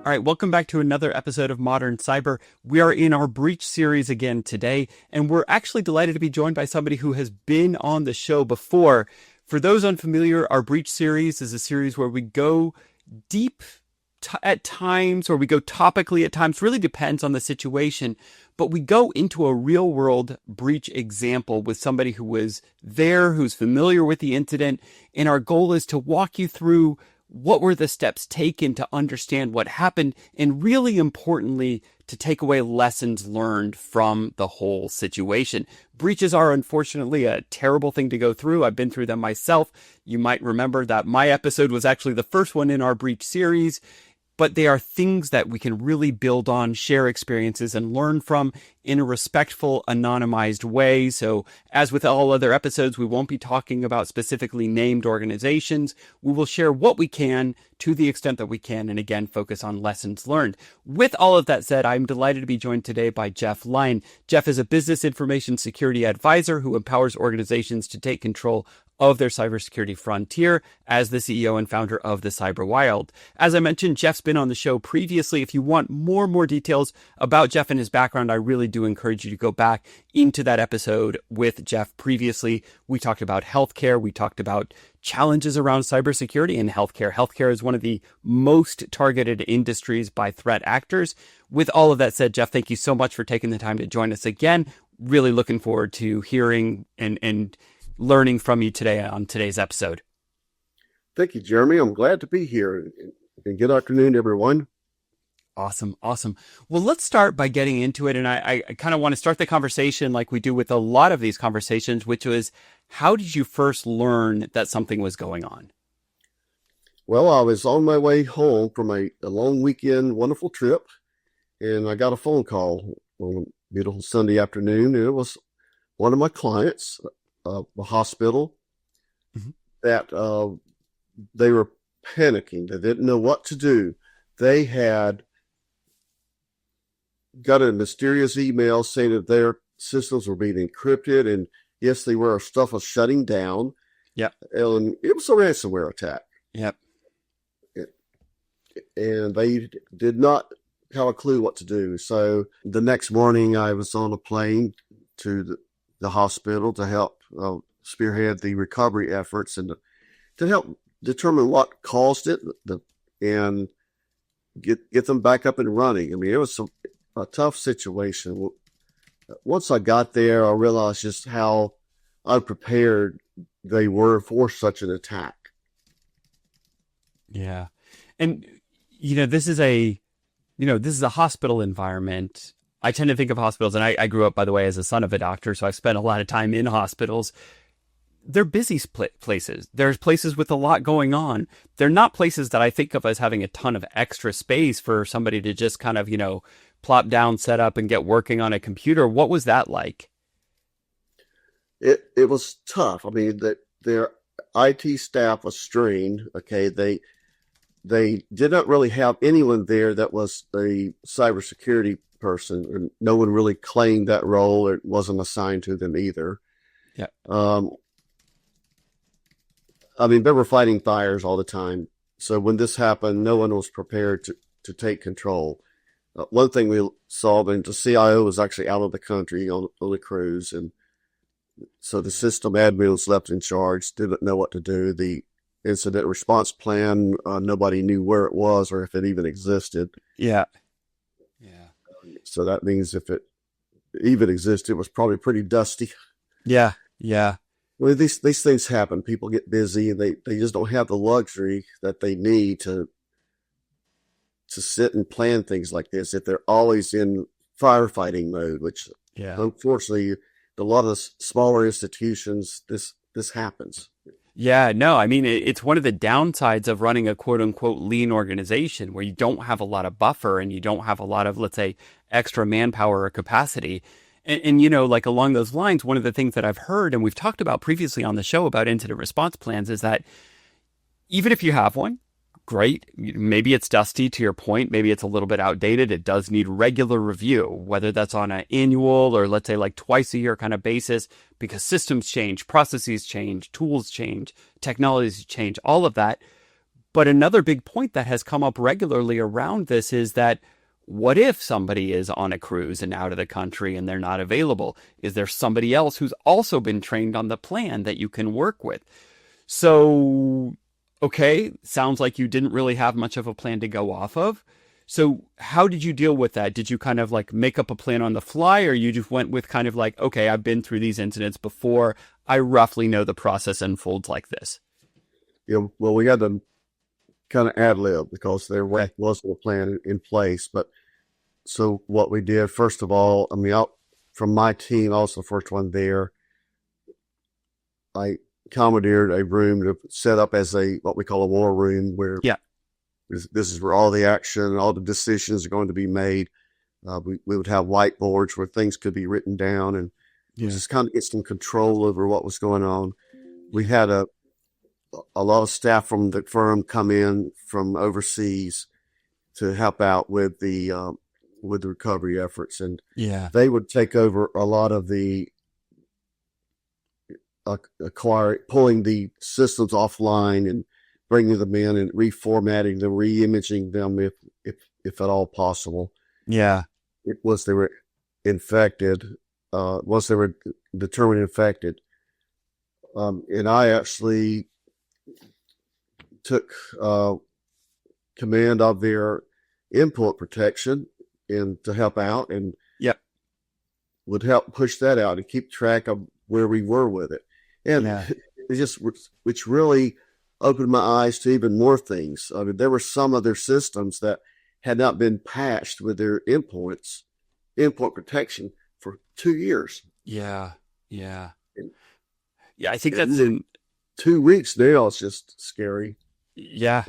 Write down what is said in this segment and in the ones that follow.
All right, welcome back to another episode of Modern Cyber. We are in our breach series again today, and we're actually delighted to be joined by somebody who has been on the show before. For those unfamiliar, our breach series is a series where we go deep at times, or we go topically at times, really depends on the situation, but we go into a real world breach example with somebody who was there, who's familiar with the incident, and our goal is to walk you through what were the steps taken to understand what happened, and really importantly, to take away lessons learned from the whole situation. Breaches are unfortunately a terrible thing to go through. I've been through them myself. You might remember that my episode was actually the first one in our breach series, but they are things that we can really build on, share experiences, and learn from in a respectful, anonymized way. So as with all other episodes, we won't be talking about specifically named organizations. We will share what we can to the extent that we can, and again, focus on lessons learned. With all of that said, I'm delighted to be joined today by Jeff Lyon. Jeff is a business information security advisor who empowers organizations to take control of their cybersecurity frontier as the CEO and founder of TheCyberWild. As I mentioned, Jeff's been on the show previously. If you want more details about Jeff and his background, I really do encourage you to go back into that episode with Jeff previously. We talked about healthcare. We talked about challenges around cybersecurity and healthcare. Healthcare is one of the most targeted industries by threat actors. With all of that said, Jeff, thank you so much for taking the time to join us again. Really looking forward to hearing and learning from you today on today's episode. Thank you, Jeremy. I'm glad to be here. And good afternoon, everyone. Awesome. Well, let's start by getting into it. And I kind of want to start the conversation like we do with a lot of these conversations, which was, how did you first learn that something was going on? Well, I was on my way home from a long weekend, wonderful trip, and I got a phone call on a beautiful Sunday afternoon. And it was one of my clients, a hospital, that they were panicking. They didn't know what to do. They had got a mysterious email saying that their systems were being encrypted, and yes, they were. Stuff was shutting down. Yep. And it was a ransomware attack. Yep. And they did not have a clue what to do. So the next morning, I was on a plane to the hospital to help spearhead the recovery efforts and to help determine what caused it and get them back up and running. I mean, it was a tough situation. Once I got there, I realized just how unprepared they were for such an attack. Yeah. And, this is a hospital environment. I tend to think of hospitals, and I grew up, by the way, as a son of a doctor, so I've spent a lot of time in hospitals. They're busy places. There's places with a lot going on. They're not places that I think of as having a ton of extra space for somebody to just kind of, plop down, set up, and get working on a computer. What was that like? It was tough. I mean, their IT staff was strained. Okay, they did not really have anyone there that was a cybersecurity person, and no one really claimed that role. It wasn't assigned to them either. Yeah. I mean, they were fighting fires all the time. So when this happened, no one was prepared to take control. One thing we saw, the CIO was actually out of the country on a cruise, and so the system admin was left in charge, didn't know what to do. The incident response plan, nobody knew where it was or if it even existed. Yeah. So that means if it even existed, it was probably pretty dusty. Yeah. Well, these things happen. People get busy, and they just don't have the luxury that they need to sit and plan things like this if they're always in firefighting mode, which unfortunately, a lot of smaller institutions, this happens. Yeah, no, I mean, it's one of the downsides of running a quote unquote lean organization where you don't have a lot of buffer and you don't have a lot of, let's say, extra manpower or capacity. And like along those lines, one of the things that I've heard, and we've talked about previously on the show about incident response plans, is that even if you have one, great. Maybe it's dusty, to your point. Maybe it's a little bit outdated. It does need regular review, whether that's on an annual or let's say like twice a year kind of basis, because systems change, processes change, tools change, technologies change, all of that. But another big point that has come up regularly around this is that what if somebody is on a cruise and out of the country and they're not available? Is there somebody else who's also been trained on the plan that you can work with? So, okay, sounds like you didn't really have much of a plan to go off of. So how did you deal with that? Did you kind of like make up a plan on the fly, or you just went with kind of like, okay, I've been through these incidents before. I roughly know the process unfolds like this. Yeah, well, we had to kind of ad lib because there wasn't a plan in place. But so what we did, first of all, I mean, from my team, I was the first one there. I commandeered a room to set up as what we call a war room, where this is where all the action, all the decisions are going to be made. We would have whiteboards where things could be written down, and just kind of get some control over what was going on. We had a lot of staff from the firm come in from overseas to help out with the recovery efforts, and they would take over a lot of the pulling the systems offline and bringing them in and reformatting them, re-imaging them if at all possible. Yeah. Once they were infected, once they were determined infected. And I actually took command of their input protection and to help out, and would help push that out and keep track of where we were with it. And which really opened my eyes to even more things. I mean, there were some of their systems that had not been patched with their endpoint protection for 2 years. Yeah. I think that's in 2 weeks now. It's just scary. Yeah.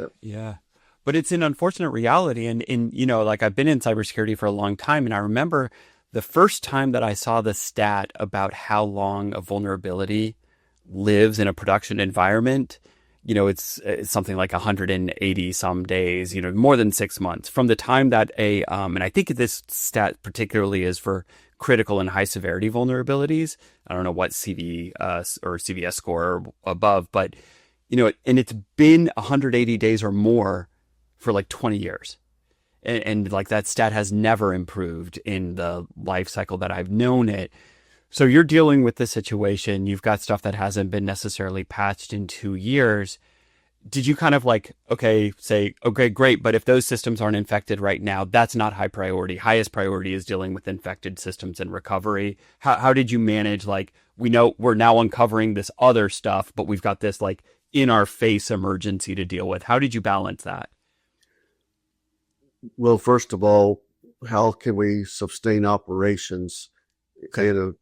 But it's an unfortunate reality. And like I've been in cybersecurity for a long time, and I remember the first time that I saw the stat about how long a vulnerability lives in a production environment. It's something like 180 some days, more than 6 months from the time that and I think this stat particularly is for critical and high severity vulnerabilities. I don't know what CV or CVS score or above, but, and it's been 180 days or more for like 20 years. And like that stat has never improved in the life cycle that I've known it. So you're dealing with this situation. You've got stuff that hasn't been necessarily patched in 2 years. Did you kind of say, okay, great, but if those systems aren't infected right now, that's not high priority. Highest priority is dealing with infected systems and recovery. How did you manage, we know we're now uncovering this other stuff, but we've got this in our face emergency to deal with. How did you balance that? Well, first of all, how can we sustain operations in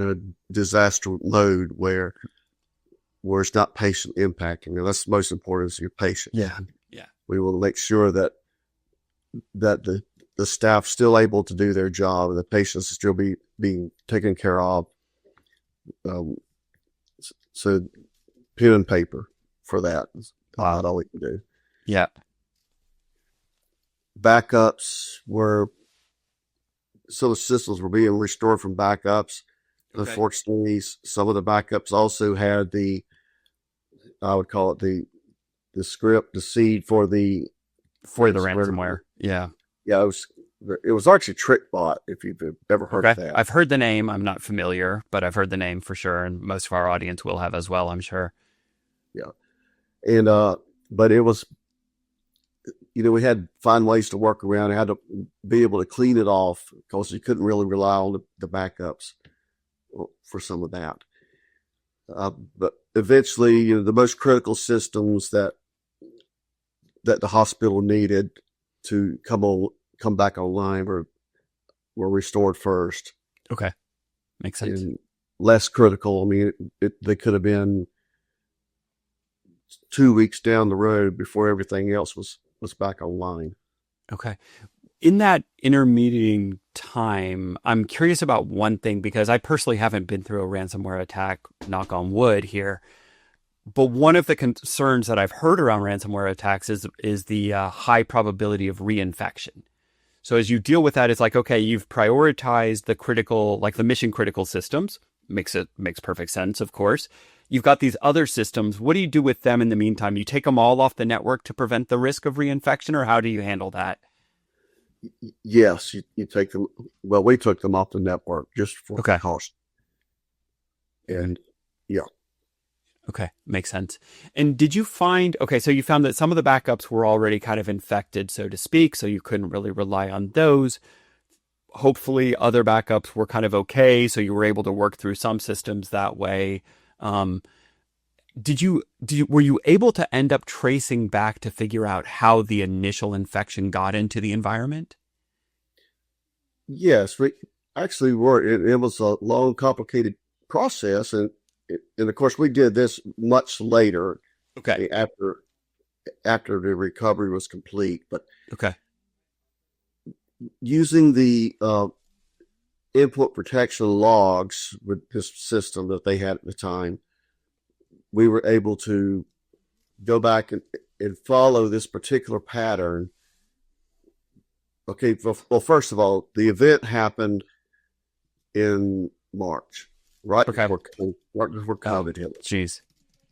a disaster mode where it's not patient impacting? And that's the most important, is your patient. Yeah. We will make sure that the staff's still able to do their job and the patients still being taken care of. So pen and paper for that is about all we can do. Yeah. Backups some of the systems were being restored from backups. Okay. Unfortunately, some of the backups also had I would call it the script, the seed for the ransomware. Yeah. Yeah. It was actually TrickBot, if you've ever heard of that. I've heard the name. I'm not familiar, but I've heard the name for sure. And most of our audience will have as well, I'm sure. Yeah. And, but it was, we had to find ways to work around. I had to be able to clean it off because you couldn't really rely on the backups for some of that. But eventually, the most critical systems that the hospital needed to come back online were restored first. Okay. Makes sense. And less critical, I mean, they could have been 2 weeks down the road before everything else was back online. Okay. In that intermediate time, I'm curious about one thing, because I personally haven't been through a ransomware attack, knock on wood here. But one of the concerns that I've heard around ransomware attacks is the high probability of reinfection. So as you deal with that, it's okay, you've prioritized the critical, the mission critical systems. Makes perfect sense, of course. You've got these other systems. What do you do with them in the meantime? You take them all off the network to prevent the risk of reinfection, or how do you handle that? Yes, you take them. Well, we took them off the network just for Okay. cost. And yeah, Okay, makes sense. And did you find, okay, so you found that some of the backups were already kind of infected, so to speak, so you couldn't really rely on those. Hopefully other backups were kind of okay, so you were able to work through some systems that way. Um, were you able to end up tracing back to figure out how the initial infection got into the environment? yes, we actually were. It was a long, complicated process, and of course we did this much later Okay. after the recovery was complete. But Okay. using the input protection logs with this system that they had at the time, we were able to go back and follow this particular pattern. Okay, well, first of all, the event happened in March, right Okay. before COVID hit us. Jeez.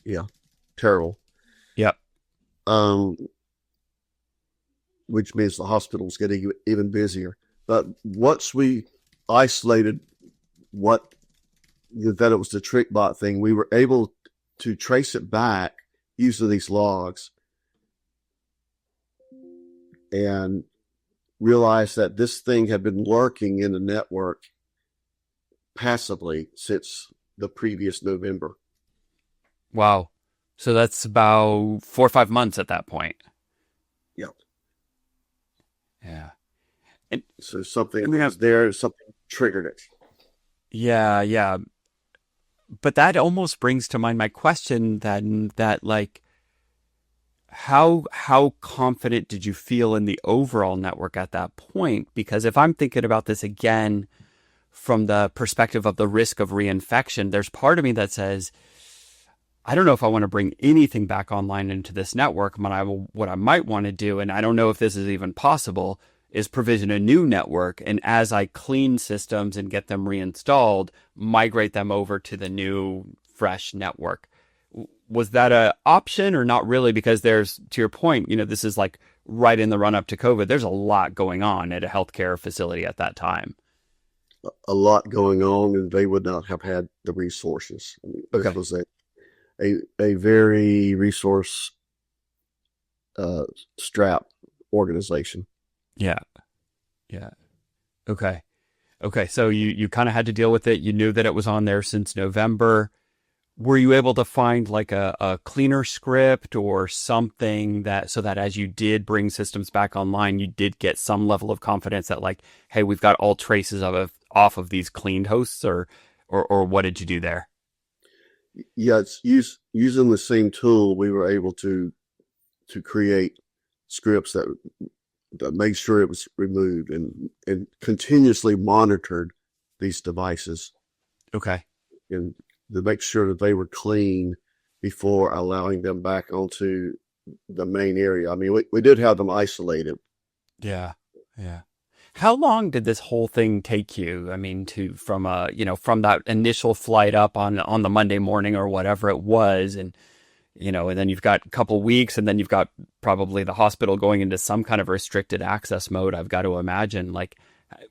Yeah, terrible. Yep. Which means the hospital's getting even busier. But once we isolated that it was the TrickBot thing, we were able to trace it back using these logs and realize that this thing had been lurking in the network passively since the previous November. Wow. So that's about 4 or 5 months at that point. Yep. Yeah. So something was there, something triggered it. Yeah. But that almost brings to mind my question then, that like, how confident did you feel in the overall network at that point? Because if I'm thinking about this again from the perspective of the risk of reinfection, there's part of me that says, I don't know if I want to bring anything back online into this network. What I might want to do, and I don't know if this is even possible, is provision a new network. And as I clean systems and get them reinstalled, migrate them over to the new, fresh network. Was that an option or not really? Because there's, to your point, this is like right in the run up to COVID. There's a lot going on at a healthcare facility at that time. A lot going on, and they would not have had the resources. I mean, Okay. this was a very resource strapped organization. Yeah. Okay. So you kind of had to deal with it. You knew that it was on there since November. Were you able to find like a cleaner script or something so that as you did bring systems back online, you did get some level of confidence that like, hey, we've got all traces off of these cleaned hosts, or what did you do there? Yeah, it's using the same tool. We were able to create scripts that made sure it was removed and continuously monitored these devices. Okay. And to make sure that they were clean before allowing them back onto the main area. I mean, we did have them isolated. Yeah. How long did this whole thing take you? I mean, from that initial flight up on the Monday morning or whatever it was, and then you've got a couple weeks, and then you've got probably the hospital going into some kind of restricted access mode, I've got to imagine. Like,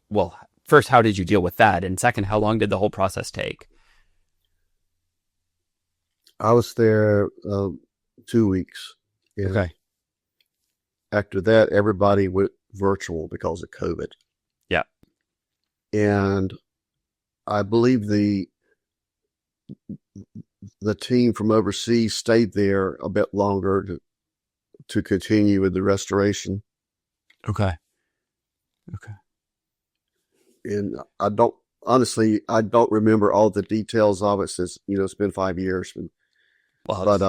well, first, how did you deal with that? And second, how long did the whole process take? I was there 2 weeks. Okay. After that, everybody went virtual because of COVID. Yeah. And I believe the team from overseas stayed there a bit longer to continue with the restoration. Okay. And I don't remember all the details of it since, it's been 5 years. But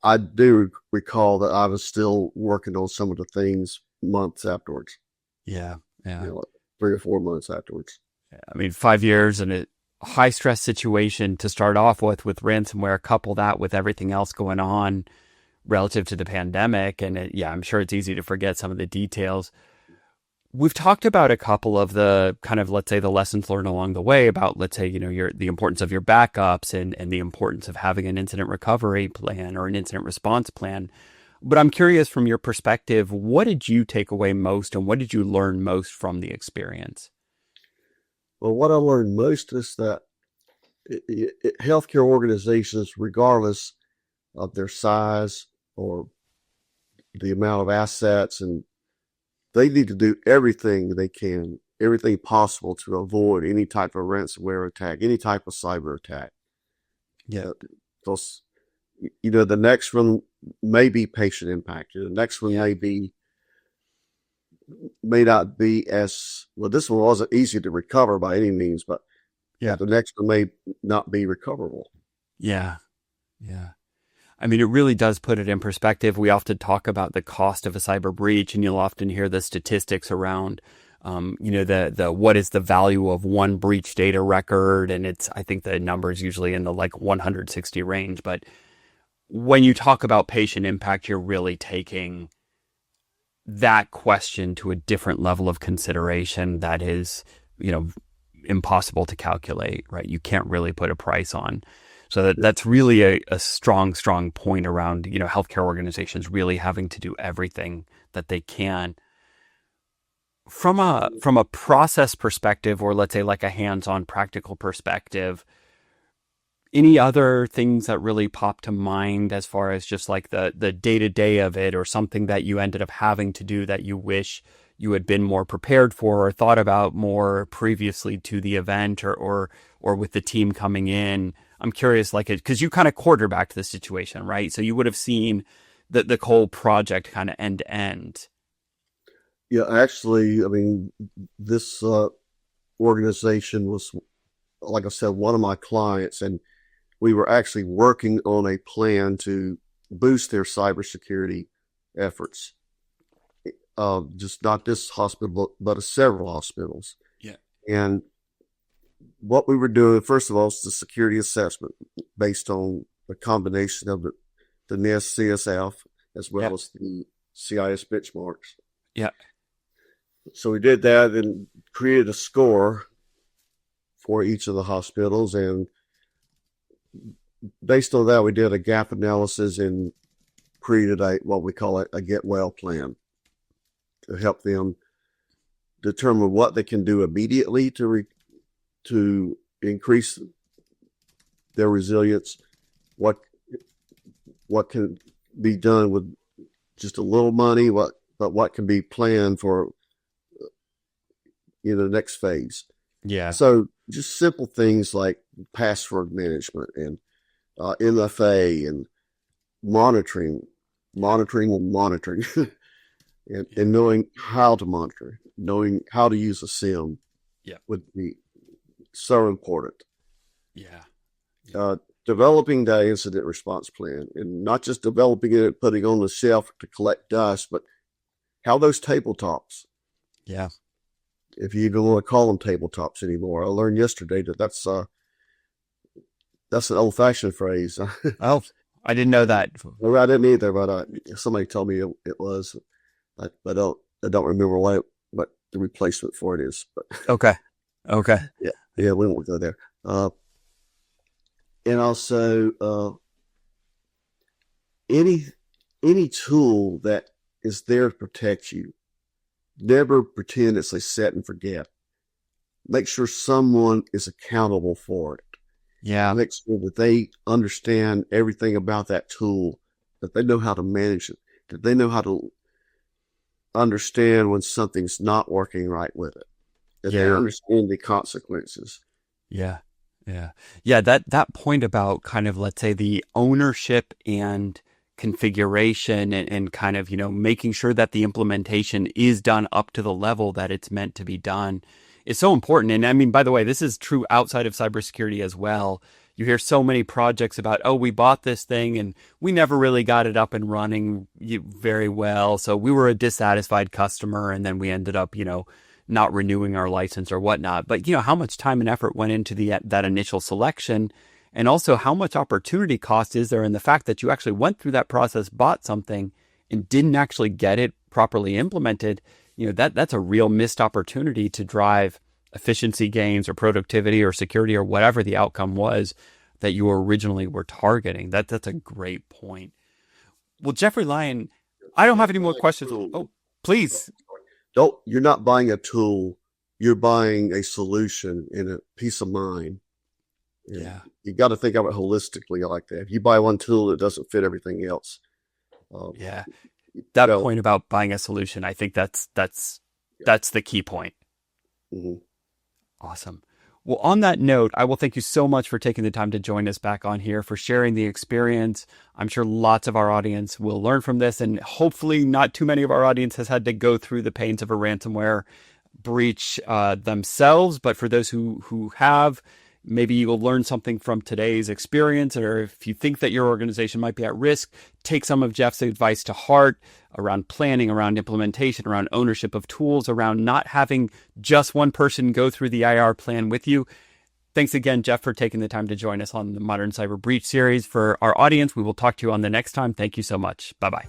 I do recall that I was still working on some of the things months afterwards. Yeah. Like 3 or 4 months afterwards. I mean, 5 years and a high stress situation to start off with ransomware, couple that with everything else going on relative to the pandemic. And I'm sure it's easy to forget some of the details. We've talked about a couple of the kind of, let's say, the lessons learned along the way about, let's say, the importance of your backups and the importance of having an incident recovery plan or an incident response plan. But I'm curious from your perspective, what did you take away most and what did you learn most from the experience? Well, what I learned most is that healthcare organizations, regardless of their size or the amount of assets, and they need to do everything they can, everything possible to avoid any type of ransomware attack, any type of cyber attack. Yeah. Because, the next one may be patient impacted. The next one may not be as well. This one wasn't easy to recover by any means, but the next one may not be recoverable. Yeah. Yeah. I mean, it really does put it in perspective. We often talk about the cost of a cyber breach, and you'll often hear the statistics around, the what is the value of one breach data record, and I think the number is usually in the like 160 range. But when you talk about patient impact, you're really taking that question to a different level of consideration that is, impossible to calculate, right? You can't really put a price on. So that's really a strong point around, healthcare organizations really having to do everything that they can. From a process perspective, or let's say like a hands-on practical perspective, any other things that really pop to mind as far as just like the day-to-day of it, or something that you ended up having to do that you wish you had been more prepared for or thought about more previously to the event or with the team coming in? I'm curious, because you kind of quarterbacked the situation, right? So you would have seen the whole project kind of end to end. Yeah, actually, I mean, this organization was, like I said, one of my clients, and we were actually working on a plan to boost their cybersecurity efforts. Just not this hospital, but several hospitals. Yeah. And what we were doing, first of all, is the security assessment based on a combination of the NIST CSF as well as the CIS benchmarks. Yeah. So we did that and created a score for each of the hospitals. And based on that, we did a gap analysis and created what we call a get well plan to help them determine what they can do immediately to increase their resilience, what can be done with just a little money, but what can be planned for the next phase. Yeah. So just simple things like password management and MFA and monitoring and knowing how to monitor, knowing how to use a SIM would be so important. Yeah. Developing that incident response plan, and not just developing it and putting it on the shelf to collect dust, but how those tabletops. Yeah. If you even want to call them tabletops anymore. I learned yesterday that's an old-fashioned phrase. Oh, I didn't know that. Well, I didn't either, but somebody told me it was. I don't remember what the replacement for it is. But Okay. Yeah, we won't go there. And also, any tool that is there to protect you, never pretend it's a set and forget. Make sure someone is accountable for it. Yeah. Make sure that they understand everything about that tool, that they know how to manage it, that they know how to understand when something's not working right with it, that they understand the consequences. Yeah. That point about kind of, let's say, the ownership and configuration and kind of, making sure that the implementation is done up to the level that it's meant to be done is so important. And I mean, by the way, this is true outside of cybersecurity as well. You hear so many projects about, oh, we bought this thing and we never really got it up and running very well. So we were a dissatisfied customer and then we ended up, not renewing our license or whatnot. But, how much time and effort went into that initial selection, and also how much opportunity cost is there in the fact that you actually went through that process, bought something and didn't actually get it properly implemented. that's a real missed opportunity to drive efficiency gains or productivity or security or whatever the outcome was that you originally were targeting. That's a great point. Well, Jeffrey Lyon, I don't have any more questions. Oh, please. No, you're not buying a tool. You're buying a solution and a peace of mind. Yeah. You got to think of it holistically like that. If you buy one tool, it doesn't fit everything else. Yeah. That point about buying a solution, I think that's the key point. Mm-hmm. Awesome. Well, on that note, I will thank you so much for taking the time to join us back on here, for sharing the experience. I'm sure lots of our audience will learn from this, and hopefully not too many of our audience has had to go through the pains of a ransomware breach themselves. But for those who have, maybe you'll learn something from today's experience, or if you think that your organization might be at risk, take some of Jeff's advice to heart around planning, around implementation, around ownership of tools, around not having just one person go through the IR plan with you. Thanks again, Jeff, for taking the time to join us on the Modern Cyber Breach series. For our audience, we will talk to you on the next time. Thank you so much. Bye-bye.